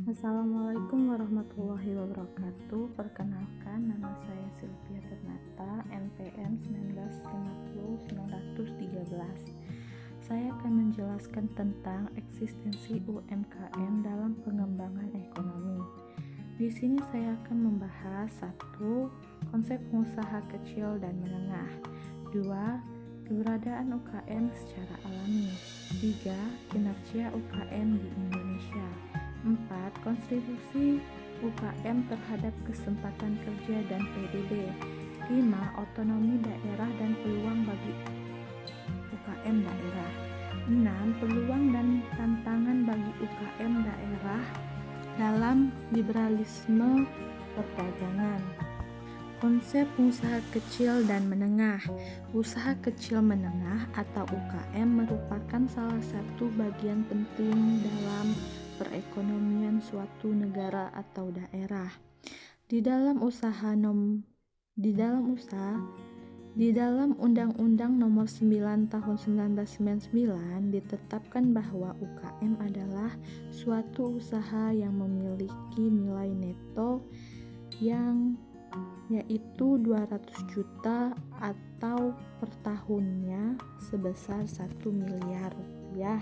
Assalamualaikum warahmatullahi wabarakatuh. Perkenalkan, nama saya Sylvia Bernata, NPM 1950-913. Saya akan menjelaskan tentang eksistensi UMKM dalam pengembangan ekonomi. Di sini saya akan membahas 1. Konsep pengusaha kecil dan menengah. 2. Keberadaan UKM secara alami. 3. Kinerja UKM di Indonesia. 4. Kontribusi UKM terhadap kesempatan kerja dan PDB. 5. Otonomi daerah dan peluang bagi UKM daerah. 6. Peluang dan tantangan bagi UKM daerah dalam liberalisme perdagangan. Konsep usaha kecil dan menengah. Usaha kecil menengah atau UKM merupakan salah satu bagian penting dalam perekonomian suatu negara atau daerah. Di dalam Undang-Undang Nomor 9 Tahun 1999 ditetapkan bahwa UKM adalah suatu usaha yang memiliki nilai neto yang yaitu 200 juta atau per tahunnya sebesar 1 miliar rupiah.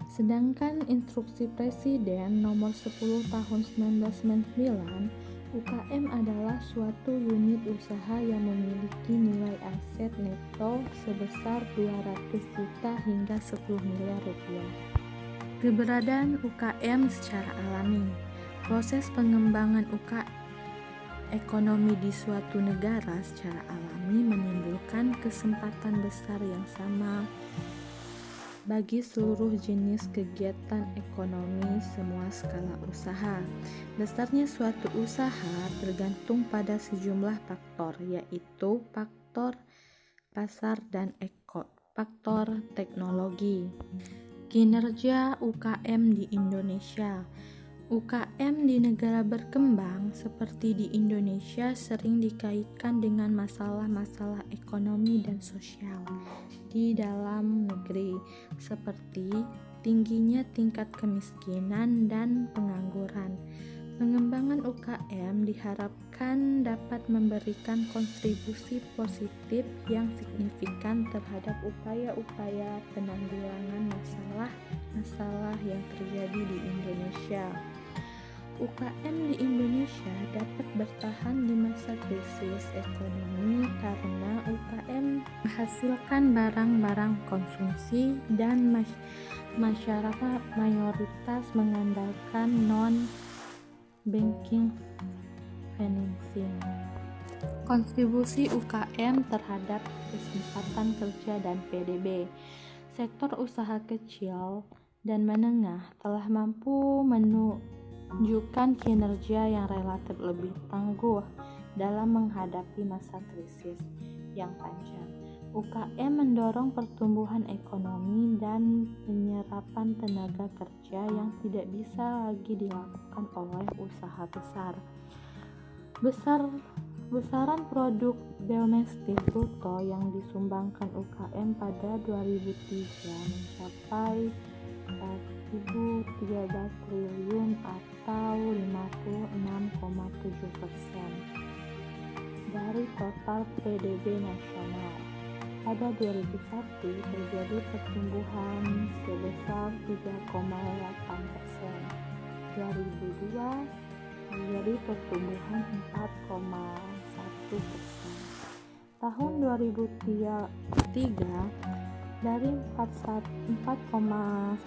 Sedangkan Instruksi Presiden Nomor 10 Tahun 1999, UKM adalah suatu unit usaha yang memiliki nilai aset neto sebesar 200 juta hingga 10 miliar rupiah. Keberadaan UKM secara alami. Proses pengembangan ekonomi di suatu negara secara alami menimbulkan kesempatan besar yang sama bagi seluruh jenis kegiatan ekonomi semua skala usaha. Besarnya suatu usaha tergantung pada sejumlah faktor, yaitu faktor pasar dan faktor teknologi. Kinerja UKM di Indonesia. UKM di negara berkembang seperti di Indonesia sering dikaitkan dengan masalah-masalah ekonomi dan sosial di dalam negeri, seperti tingginya tingkat kemiskinan dan pengangguran. Pengembangan UKM diharapkan dapat memberikan kontribusi positif yang signifikan terhadap upaya-upaya penanggulangan masalah yang terjadi di Indonesia. UKM di Indonesia dapat bertahan di masa krisis ekonomi karena UKM menghasilkan barang-barang konsumsi dan masyarakat mayoritas mengandalkan non-banking financing. Kontribusi UKM terhadap kesempatan kerja dan PDB. Sektor usaha kecil dan menengah telah mampu menunjukkan kinerja yang relatif lebih tangguh dalam menghadapi masa krisis yang panjang. UKM mendorong pertumbuhan ekonomi dan penyerapan tenaga kerja yang tidak bisa lagi dilakukan oleh usaha besar. Besaran produk domestik bruto yang disumbangkan UKM pada 2003 mencapai 1.013 triliun atau 56,7% dari total PDB nasional. Pada 2001 terjadi pertumbuhan sebesar 3,8%. 2002 terjadi pertumbuhan 4,1%. Tahun 2003 dari 4,1%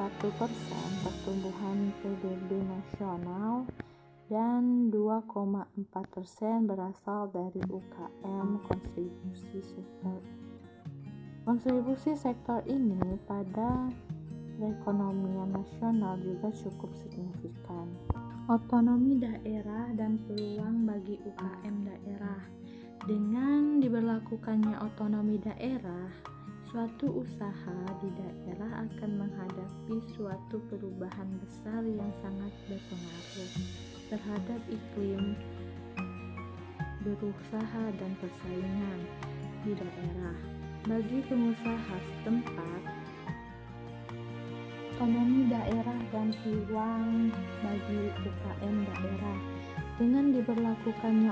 pertumbuhan PDB nasional dan 2,4% berasal dari UKM. Kontribusi sektor ini pada perekonomian nasional juga cukup signifikan. Otonomi daerah dan peluang bagi UKM daerah. Dengan diberlakukannya otonomi daerah, suatu usaha di daerah akan menghadapi suatu perubahan besar yang sangat berpengaruh terhadap iklim berusaha dan persaingan di daerah. Bagi pengusaha setempat, otonomi daerah dan peluang bagi UKM daerah. Dengan diberlakukannya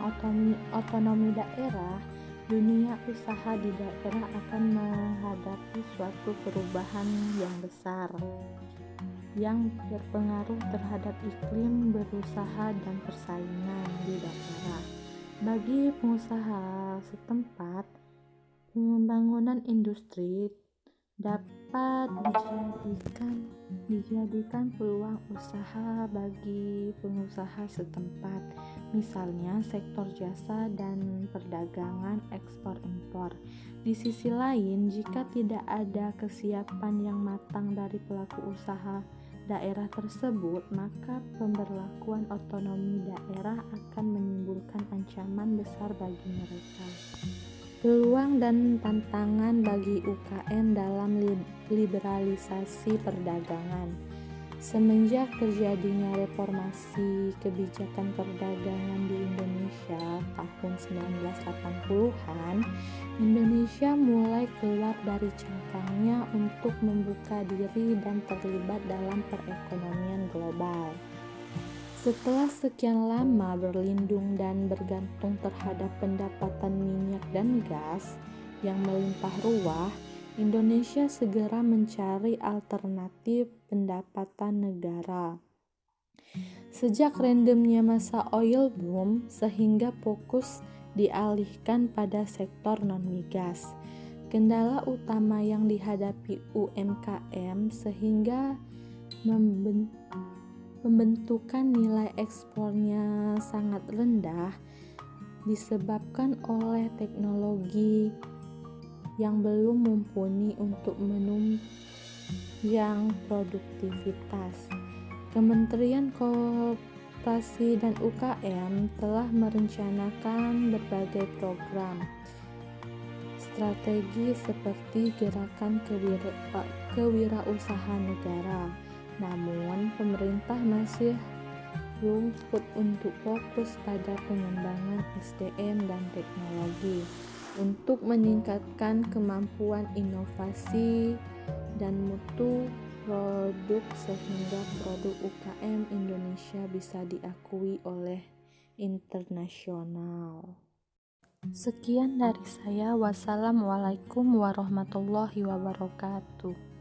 otonomi daerah, dunia usaha di daerah akan menghadapi suatu perubahan yang besar yang berpengaruh terhadap iklim berusaha dan persaingan di daerah. Bagi pengusaha setempat, pembangunan industri dapat dijadikan peluang usaha bagi pengusaha setempat, misalnya sektor jasa dan perdagangan ekspor-impor. Di sisi lain, jika tidak ada kesiapan yang matang dari pelaku usaha daerah tersebut, maka pemberlakuan otonomi daerah akan menimbulkan ancaman besar bagi mereka. Peluang dan tantangan bagi UKM dalam liberalisasi perdagangan. Semenjak terjadinya reformasi kebijakan perdagangan di Indonesia tahun 1980-an, Indonesia mulai keluar dari cangkangnya untuk membuka diri dan terlibat dalam perekonomian global. Setelah sekian lama berlindung dan bergantung terhadap pendapatan minyak dan gas yang melimpah ruah, Indonesia segera mencari alternatif pendapatan negara. Sejak randomnya masa oil boom, sehingga fokus dialihkan pada sektor non-migas. Kendala utama yang dihadapi UMKM sehingga pembentukan nilai ekspornya sangat rendah disebabkan oleh teknologi yang belum mumpuni untuk menunjang produktivitas. Kementerian Koperasi dan UKM telah merencanakan berbagai program strategi seperti gerakan kewirausahaan negara. Namun, pemerintah masih luput untuk fokus pada pengembangan SDM dan teknologi untuk meningkatkan kemampuan inovasi dan mutu produk sehingga produk UKM Indonesia bisa diakui oleh internasional. Sekian dari saya. Wassalamualaikum warahmatullahi wabarakatuh.